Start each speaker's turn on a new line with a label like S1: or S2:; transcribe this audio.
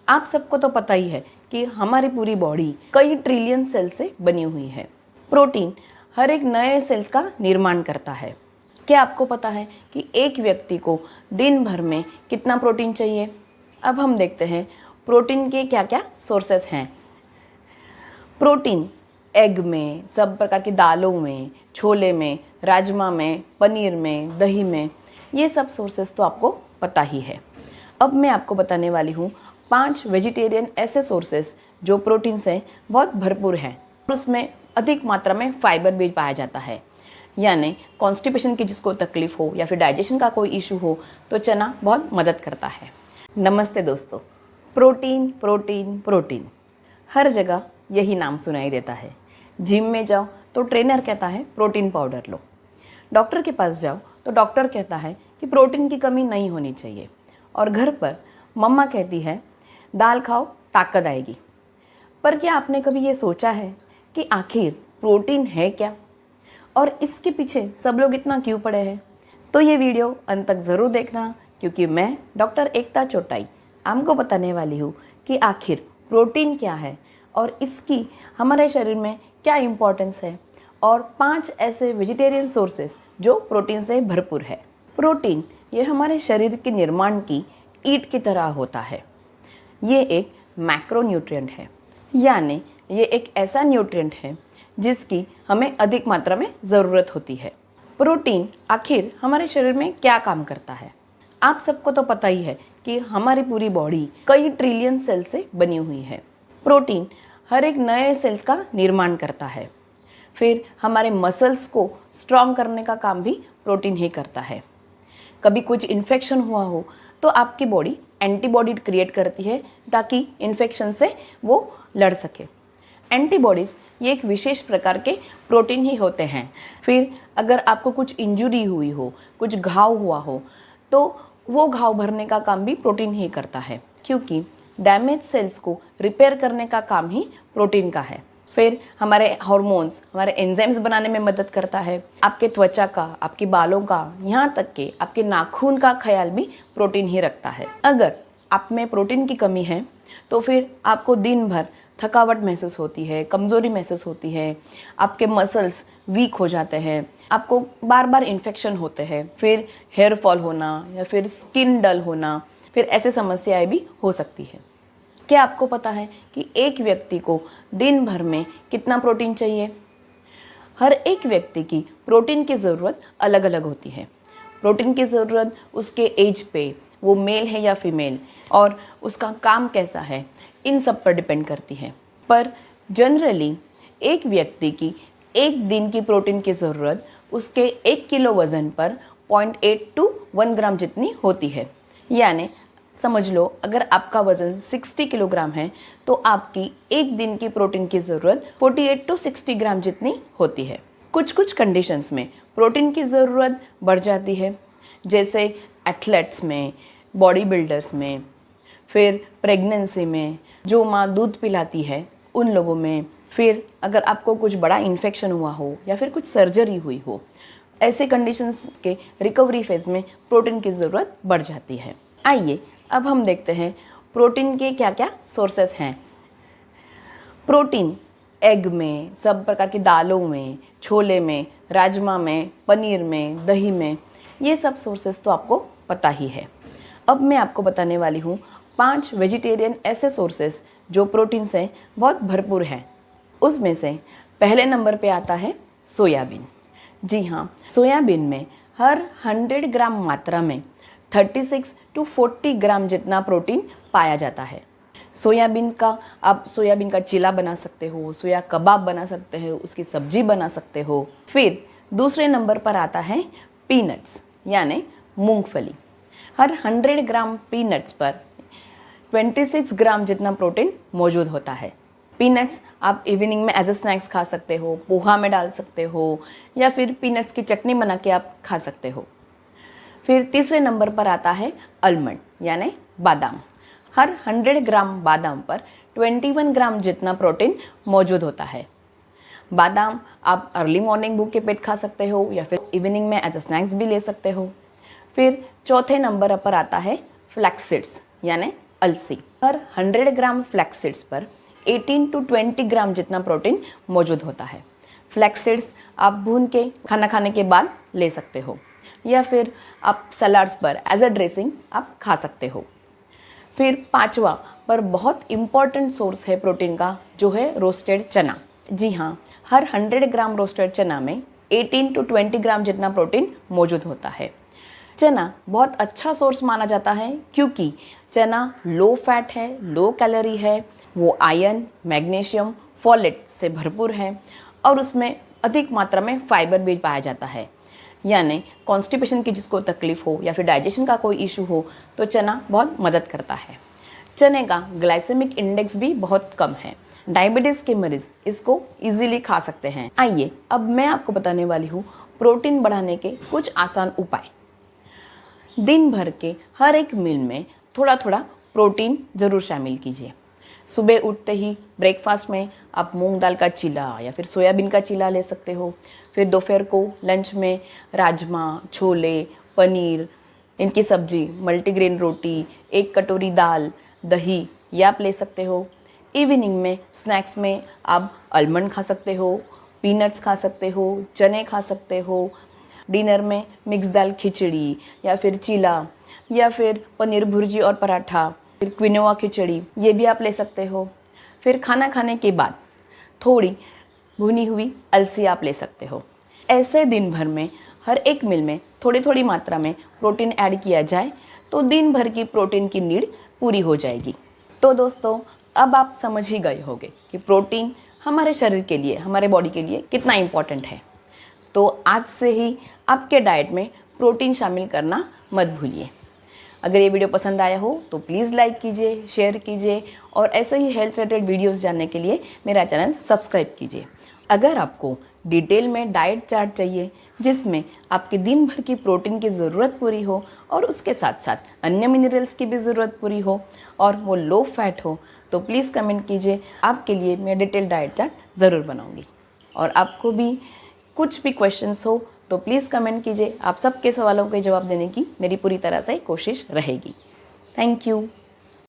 S1: आप सबको तो पता ही है कि हमारी पूरी बॉडी कई ट्रिलियन सेल से बनी हुई है। प्रोटीन हर एक नए सेल्स का निर्माण करता है। क्या आपको पता है कि एक व्यक्ति को दिन भर में कितना प्रोटीन चाहिए? अब हम देखते हैं प्रोटीन के क्या क्या सोर्सेस हैं। प्रोटीन एग में, सब प्रकार की दालों में, छोले में, राजमा में, पनीर में, दही में, ये सब सोर्सेस तो आपको पता ही है। अब मैं आपको बताने वाली हूँ 5 वेजिटेरियन ऐसे सोर्सेस जो प्रोटीन से बहुत भरपूर हैं। उसमें अधिक मात्रा में फाइबर भी पाया जाता है, यानी कॉन्स्टिपेशन की जिसको तकलीफ हो या फिर डाइजेशन का कोई इशू हो तो चना बहुत मदद करता है। नमस्ते दोस्तों, प्रोटीन प्रोटीन प्रोटीन हर जगह यही नाम सुनाई देता है। जिम में जाओ तो ट्रेनर कहता है प्रोटीन पाउडर लो, डॉक्टर के पास जाओ तो डॉक्टर कहता है कि प्रोटीन की कमी नहीं होनी चाहिए, और घर पर मम्मा कहती है दाल खाओ ताकत आएगी। पर क्या आपने कभी ये सोचा है कि आखिर प्रोटीन है क्या और इसके पीछे सब लोग इतना क्यों पड़े हैं? तो ये वीडियो अंत तक ज़रूर देखना, क्योंकि मैं डॉक्टर एकता चोटाई आपको बताने वाली हूँ कि आखिर प्रोटीन क्या है और इसकी हमारे शरीर में क्या इम्पोर्टेंस है, और 5 ऐसे वेजिटेरियन सोर्सेस जो प्रोटीन से भरपूर है। प्रोटीन ये हमारे शरीर के निर्माण की ईंट की तरह होता है। ये एक मैक्रोन्यूट्रिएंट है, यानी ये एक ऐसा न्यूट्रिएंट है जिसकी हमें अधिक मात्रा में ज़रूरत होती है। प्रोटीन आखिर हमारे शरीर में क्या काम करता है? आप सबको तो पता ही है कि हमारी पूरी बॉडी कई ट्रिलियन सेल से बनी हुई है। प्रोटीन हर एक नए सेल्स का निर्माण करता है। फिर हमारे मसल्स को स्ट्रॉन्ग करने का काम भी प्रोटीन ही करता है। कभी कुछ इन्फेक्शन हुआ हो तो आपकी बॉडी एंटीबॉडी क्रिएट करती है ताकि इन्फेक्शन से वो लड़ सके। एंटीबॉडीज़ ये एक विशेष प्रकार के प्रोटीन ही होते हैं। फिर अगर आपको कुछ इंजरी हुई हो, कुछ घाव हुआ हो, तो वो घाव भरने का काम भी प्रोटीन ही करता है, क्योंकि डैमेज सेल्स को रिपेयर करने का काम ही प्रोटीन का है। फिर हमारे हार्मोन्स, हमारे एंजाइम्स बनाने में मदद करता है। आपके त्वचा का, आपके बालों का, यहाँ तक कि आपके नाखून का ख्याल भी प्रोटीन ही रखता है। अगर आप में प्रोटीन की कमी है तो फिर आपको दिन भर थकावट महसूस होती है, कमज़ोरी महसूस होती है, आपके मसल्स वीक हो जाते हैं, आपको बार बार इन्फेक्शन होते हैं, फिर हेयर फॉल होना या फिर स्किन डल होना, फिर ऐसे समस्याएं भी हो सकती है। क्या आपको पता है कि एक व्यक्ति को दिन भर में कितना प्रोटीन चाहिए? हर एक व्यक्ति की प्रोटीन की ज़रूरत अलग अलग होती है। प्रोटीन की ज़रूरत उसके एज पे, वो मेल है या फीमेल, और उसका काम कैसा है, इन सब पर डिपेंड करती है। पर जनरली एक व्यक्ति की एक दिन की प्रोटीन की ज़रूरत उसके 1 किलो वज़न पर 0.8 to 1 ग्राम जितनी होती है। यानी समझ लो, अगर आपका वज़न 60 किलोग्राम है तो आपकी एक दिन की प्रोटीन की ज़रूरत 48 to 60 ग्राम जितनी होती है। कुछ कुछ कंडीशंस में प्रोटीन की ज़रूरत बढ़ जाती है, जैसे एथलेट्स में, बॉडी बिल्डर्स में, फिर प्रेगनेंसी में, जो माँ दूध पिलाती है उन लोगों में, फिर अगर आपको कुछ बड़ा इन्फेक्शन हुआ हो या फिर कुछ सर्जरी हुई हो, ऐसे कंडीशंस के रिकवरी फेज़ में प्रोटीन की ज़रूरत बढ़ जाती है। आइए अब हम देखते हैं प्रोटीन के क्या क्या सोर्सेस हैं। प्रोटीन एग में, सब प्रकार की दालों में, छोले में, राजमा में, पनीर में, दही में, ये सब सोर्सेस तो आपको पता ही है। अब मैं आपको बताने वाली हूँ 5 वेजिटेरियन ऐसे सोर्सेस जो प्रोटीन से बहुत भरपूर हैं। उसमें से पहले नंबर पे आता है सोयाबीन। जी हाँ, सोयाबीन में हर 100 ग्राम मात्रा में 36 to 40 ग्राम जितना प्रोटीन पाया जाता है। सोयाबीन का आप सोयाबीन का चिला बना सकते हो, सोया कबाब बना सकते हो, उसकी सब्जी बना सकते हो। फिर दूसरे नंबर पर आता है पीनट्स, यानी मूंगफली। हर 100 ग्राम पीनट्स पर 26 ग्राम जितना प्रोटीन मौजूद होता है। पीनट्स आप इवनिंग में एज अ स्नैक्स खा सकते हो, पोहा में डाल सकते हो, या फिर पीनट्स की चटनी बना के आप खा सकते हो। फिर तीसरे नंबर पर आता है आलमंड, यानी बादाम। हर 100 ग्राम बादाम पर 21 ग्राम जितना प्रोटीन मौजूद होता है। बादाम आप अर्ली मॉर्निंग भूख के पेट खा सकते हो या फिर इवनिंग में एज अ स्नैक्स भी ले सकते हो। फिर चौथे नंबर पर आता है फ्लैक्स सीड्स, यानी अलसी। हर 100 ग्राम फ्लैक्स सीड्स पर 18 to 20 ग्राम जितना प्रोटीन मौजूद होता है। फ्लैक्स सीड्स आप भून के खाना खाने के बाद ले सकते हो या फिर आप सलाड्स पर एज अ ड्रेसिंग आप खा सकते हो। फिर पांचवा पर बहुत इम्पॉर्टेंट सोर्स है प्रोटीन का, जो है रोस्टेड चना। जी हाँ, हर 100 ग्राम रोस्टेड चना में 18 to 20 ग्राम जितना प्रोटीन मौजूद होता है। चना बहुत अच्छा सोर्स माना जाता है क्योंकि चना लो फैट है, लो कैलोरी है, वो आयरन, मैग्नीशियम, फोलेट से भरपूर है और उसमें अधिक मात्रा में फाइबर भी पाया जाता है। यानी कॉन्स्टिपेशन की जिसको तकलीफ हो या फिर डाइजेशन का कोई इशू हो तो चना बहुत मदद करता है। चने का ग्लाइसेमिक इंडेक्स भी बहुत कम है। डायबिटीज़ के मरीज इसको इजीली खा सकते हैं। आइए अब मैं आपको बताने वाली हूँ प्रोटीन बढ़ाने के कुछ आसान उपाय। दिन भर के हर एक मील में थोड़ा थोड़ा प्रोटीन ज़रूर शामिल कीजिए। सुबह उठते ही ब्रेकफास्ट में आप मूंग दाल का चीला या फिर सोयाबीन का चीला ले सकते हो। फिर दोपहर को लंच में राजमा, छोले, पनीर, इनकी सब्जी, मल्टीग्रेन रोटी, 1 कटोरी दाल, दही ये आप ले सकते हो। इवनिंग में स्नैक्स में आप आलमंड खा सकते हो, पीनट्स खा सकते हो, चने खा सकते हो। डिनर में मिक्स दाल खिचड़ी या फिर चीला या फिर पनीर भुर्जी और पराठा, फिर क्विनोआ खिचड़ी ये भी आप ले सकते हो। फिर खाना खाने के बाद थोड़ी भुनी हुई अलसी आप ले सकते हो। ऐसे दिन भर में हर एक मील में थोड़ी थोड़ी मात्रा में प्रोटीन ऐड किया जाए तो दिन भर की प्रोटीन की नीड पूरी हो जाएगी। तो दोस्तों, अब आप समझ ही गए होंगे कि प्रोटीन हमारे शरीर के लिए, हमारे बॉडी के लिए कितना इम्पॉर्टेंट है। तो आज से ही आपके डाइट में प्रोटीन शामिल करना मत भूलिए। अगर ये वीडियो पसंद आया हो तो प्लीज़ लाइक कीजिए, शेयर कीजिए और ऐसे ही हेल्थ रिलेटेड वीडियोस जानने के लिए मेरा चैनल सब्सक्राइब कीजिए। अगर आपको डिटेल में डाइट चार्ट चाहिए जिसमें आपके दिन भर की प्रोटीन की ज़रूरत पूरी हो और उसके साथ साथ अन्य मिनरल्स की भी ज़रूरत पूरी हो और वो लो फैट हो, तो प्लीज़ कमेंट कीजिए। आपके लिए मैं डिटेल डाइट चार्ट ज़रूर बनाऊँगी। और आपको भी कुछ भी क्वेश्चंस हो तो प्लीज़ कमेंट कीजिए। आप सबके सवालों के जवाब देने की मेरी पूरी तरह से कोशिश रहेगी। Thank you.